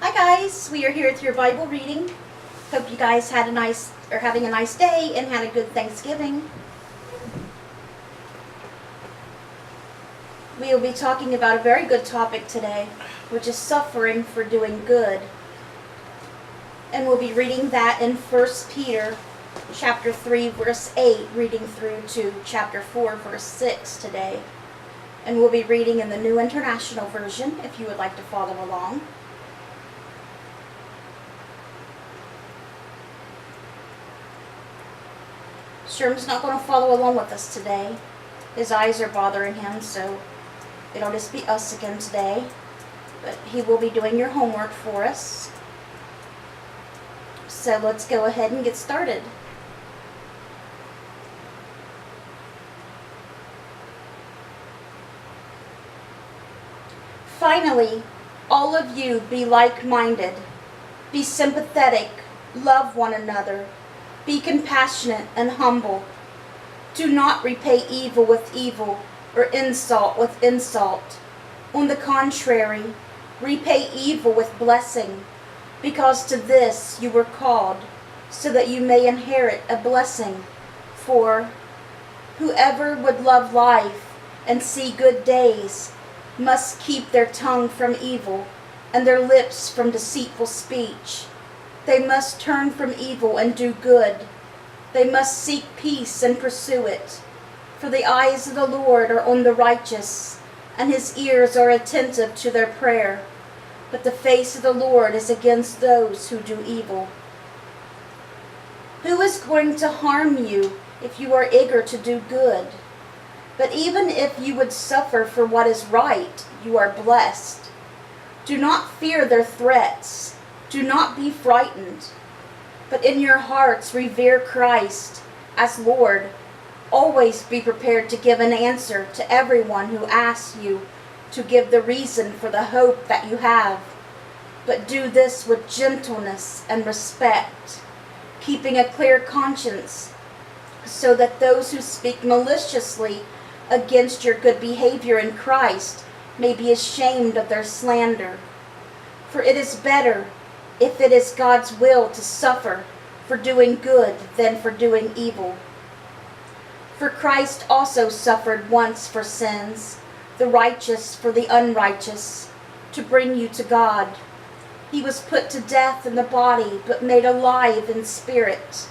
Hi guys, we are here with your Bible reading. Hope you guys had having a nice day and had a good Thanksgiving. We will be talking about a very good topic today, which is suffering for doing good. And we'll be reading that in 1 Peter chapter 3 verse 8, reading through to chapter 4 verse 6 today. And we'll be reading in the New International Version if you would like to follow along. Sherm's not going to follow along with us today. His eyes are bothering him, so it'll just be us again today. But he will be doing your homework for us. So let's go ahead and get started. Finally, all of you be like-minded, be sympathetic, love one another, be compassionate and humble. Do not repay evil with evil or insult with insult. On the contrary, repay evil with blessing, because to this you were called, so that you may inherit a blessing. For whoever would love life and see good days must keep their tongue from evil and their lips from deceitful speech. They must turn from evil and do good. They must seek peace and pursue it. For the eyes of the Lord are on the righteous, and his ears are attentive to their prayer. But the face of the Lord is against those who do evil. Who is going to harm you if you are eager to do good? But even if you would suffer for what is right, you are blessed. Do not fear their threats. Do not be frightened, but in your hearts revere Christ as Lord. Always be prepared to give an answer to everyone who asks you to give the reason for the hope that you have. But do this with gentleness and respect, keeping a clear conscience, so that those who speak maliciously against your good behavior in Christ may be ashamed of their slander. For it is better, if it is God's will, to suffer for doing good than for doing evil. For Christ also suffered once for sins, the righteous for the unrighteous, to bring you to God. He was put to death in the body, but made alive in spirit.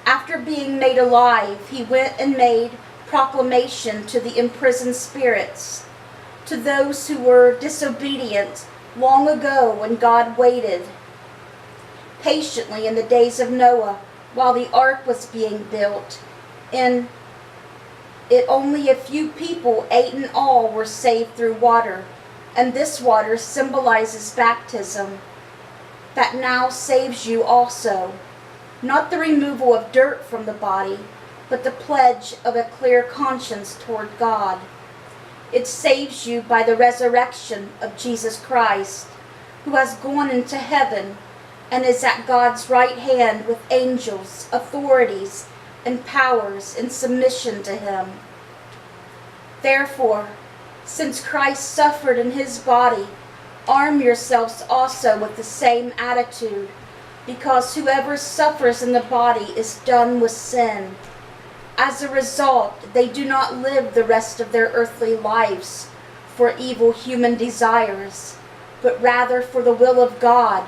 After being made alive, he went and made proclamation to the imprisoned spirits, to those who were disobedient long ago when God waited patiently in the days of Noah while the ark was being built. In it only a few people, 8 in all, were saved through water, and this water symbolizes baptism that now saves you also. Not the removal of dirt from the body, but the pledge of a clear conscience toward God. It saves you by the resurrection of Jesus Christ, who has gone into heaven and is at God's right hand with angels, authorities, and powers in submission to him. Therefore, since Christ suffered in his body, arm yourselves also with the same attitude, because whoever suffers in the body is done with sin. As a result, they do not live the rest of their earthly lives for evil human desires, but rather for the will of God.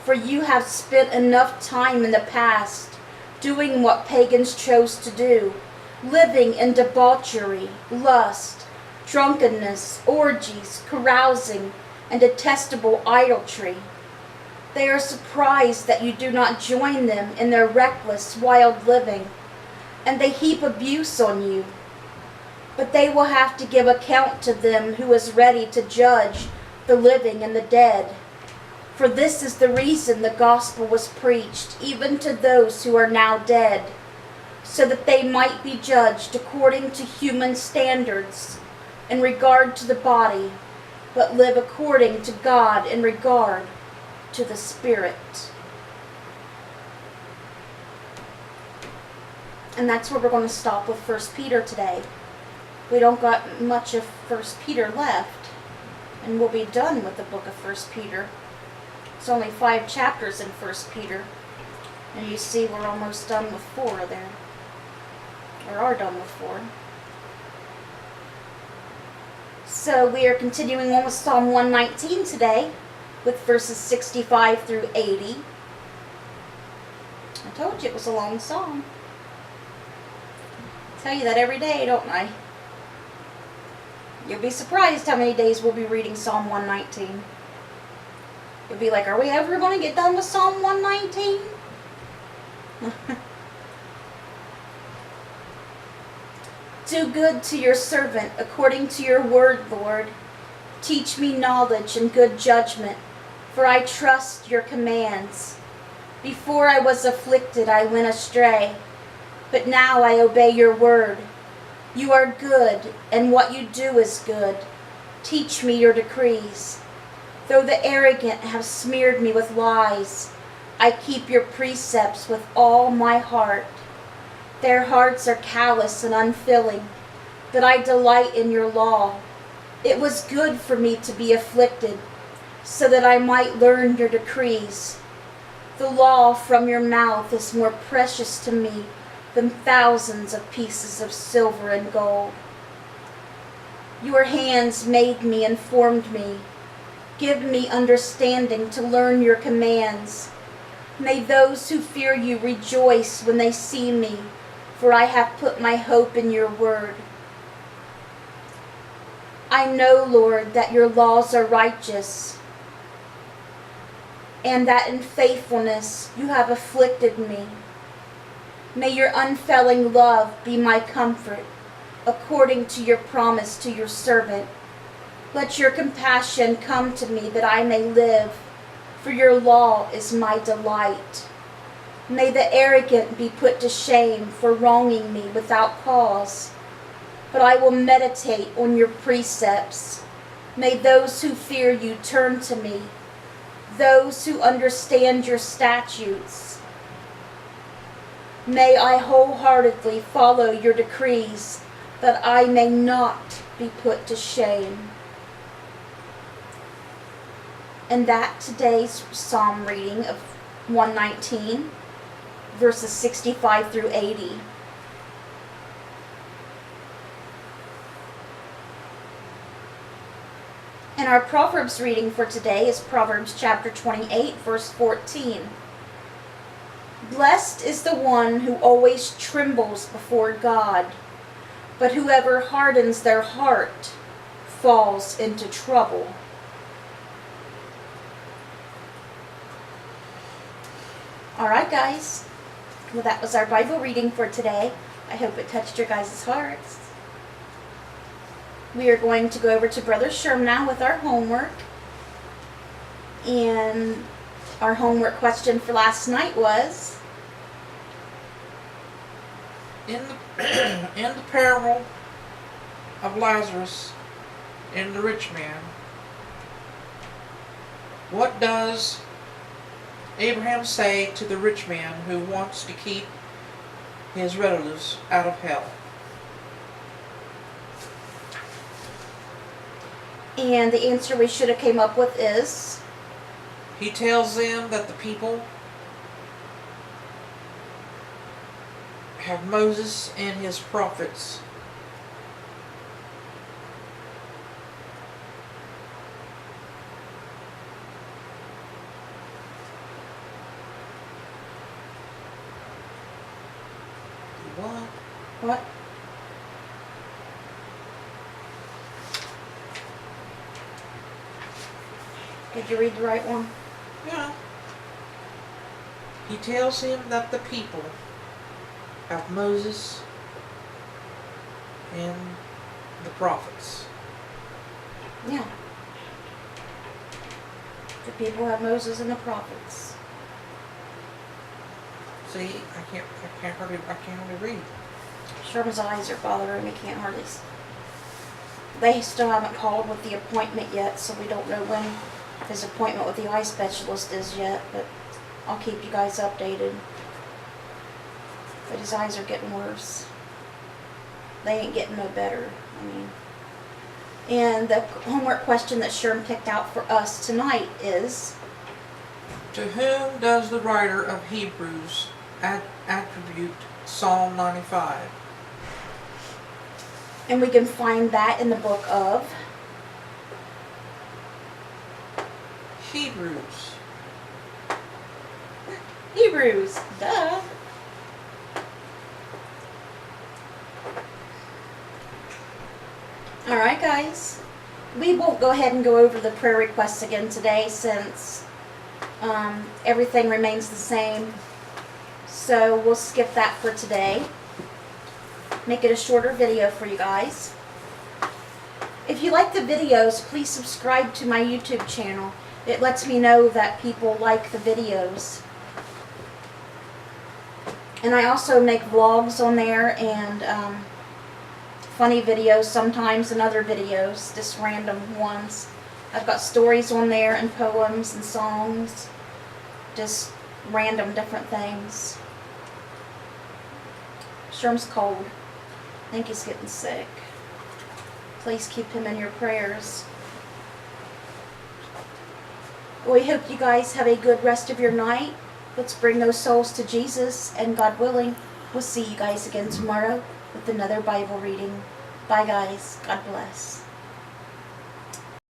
For you have spent enough time in the past doing what pagans chose to do, living in debauchery, lust, drunkenness, orgies, carousing, and detestable idolatry. They are surprised that you do not join them in their reckless, wild living, and they heap abuse on you. But they will have to give account to them who is ready to judge the living and the dead. For this is the reason the gospel was preached, even to those who are now dead, so that they might be judged according to human standards in regard to the body, but live according to God in regard to the Spirit. And that's where we're going to stop with 1 Peter today. We don't got much of 1 Peter left. and we'll be done with the book of 1 Peter. It's only 5 chapters in 1 Peter, and you see we're almost done with 4 there, or are done with 4. So we are continuing on with Psalm 119 today, with verses 65 through 80. I told you it was a long psalm. I tell you that every day, don't I? You'll be surprised how many days we'll be reading Psalm 119. You'll be like, are we ever going to get done with Psalm 119? Do good to your servant according to your word, Lord. Teach me knowledge and good judgment, for I trust your commands. Before I was afflicted, I went astray, but now I obey your word. You are good, and what you do is good. Teach me your decrees. Though the arrogant have smeared me with lies, I keep your precepts with all my heart. Their hearts are callous and unfeeling, but I delight in your law. It was good for me to be afflicted, so that I might learn your decrees. The law from your mouth is more precious to me than thousands of pieces of silver and gold. Your hands made me and formed me. Give me understanding to learn your commands. May those who fear you rejoice when they see me, for I have put my hope in your word. I know, Lord, that your laws are righteous, and that in faithfulness you have afflicted me. May your unfailing love be my comfort, according to your promise to your servant. Let your compassion come to me that I may live, for your law is my delight. May the arrogant be put to shame for wronging me without cause, but I will meditate on your precepts. May those who fear you turn to me, those who understand your statutes. May I wholeheartedly follow your decrees, that I may not be put to shame. And that today's psalm reading of 119, verses 65 through 80. And our Proverbs reading for today is Proverbs chapter 28, verse 14. Blessed is the one who always trembles before God, but whoever hardens their heart falls into trouble. Alright guys, well that was our Bible reading for today. I hope it touched your guys' hearts. We are going to go over to Brother Sherm now with our homework. And our homework question for last night was, in the parable of Lazarus and the rich man, what does Abraham say to the rich man who wants to keep his relatives out of hell? and the answer we should have came up with is, He tells them that the people have Moses and his prophets. What? what? Did you read the right one? Yeah. He tells him that the people have Moses and the prophets. Yeah. The people have Moses and the prophets. See, I can't hardly read. Sherman's eyes are bothering me, can't hardly They still haven't called with the appointment yet, so we don't know when his appointment with the eye specialist is yet, but I'll keep you guys updated. But his eyes are getting worse. They ain't getting no better. I mean, And the homework question that Sherm picked out for us tonight is, To whom does the writer of Hebrews attribute Psalm 95? and we can find that in the book of Hebrews. Hebrews. Duh. Alright guys, we won't go ahead and go over the prayer requests again today since everything remains the same. So we'll skip that for today. Make it a shorter video for you guys. If you like the videos, please subscribe to my YouTube channel. It lets me know that people like the videos. And I also make vlogs on there and funny videos sometimes and other videos, just random ones. I've got stories on there and poems and songs, just random different things. Sherm's cold. I think he's getting sick. Please keep him in your prayers. We hope you guys have a good rest of your night. Let's bring those souls to Jesus, and God willing, we'll see you guys again tomorrow with another Bible reading. Bye guys. God bless.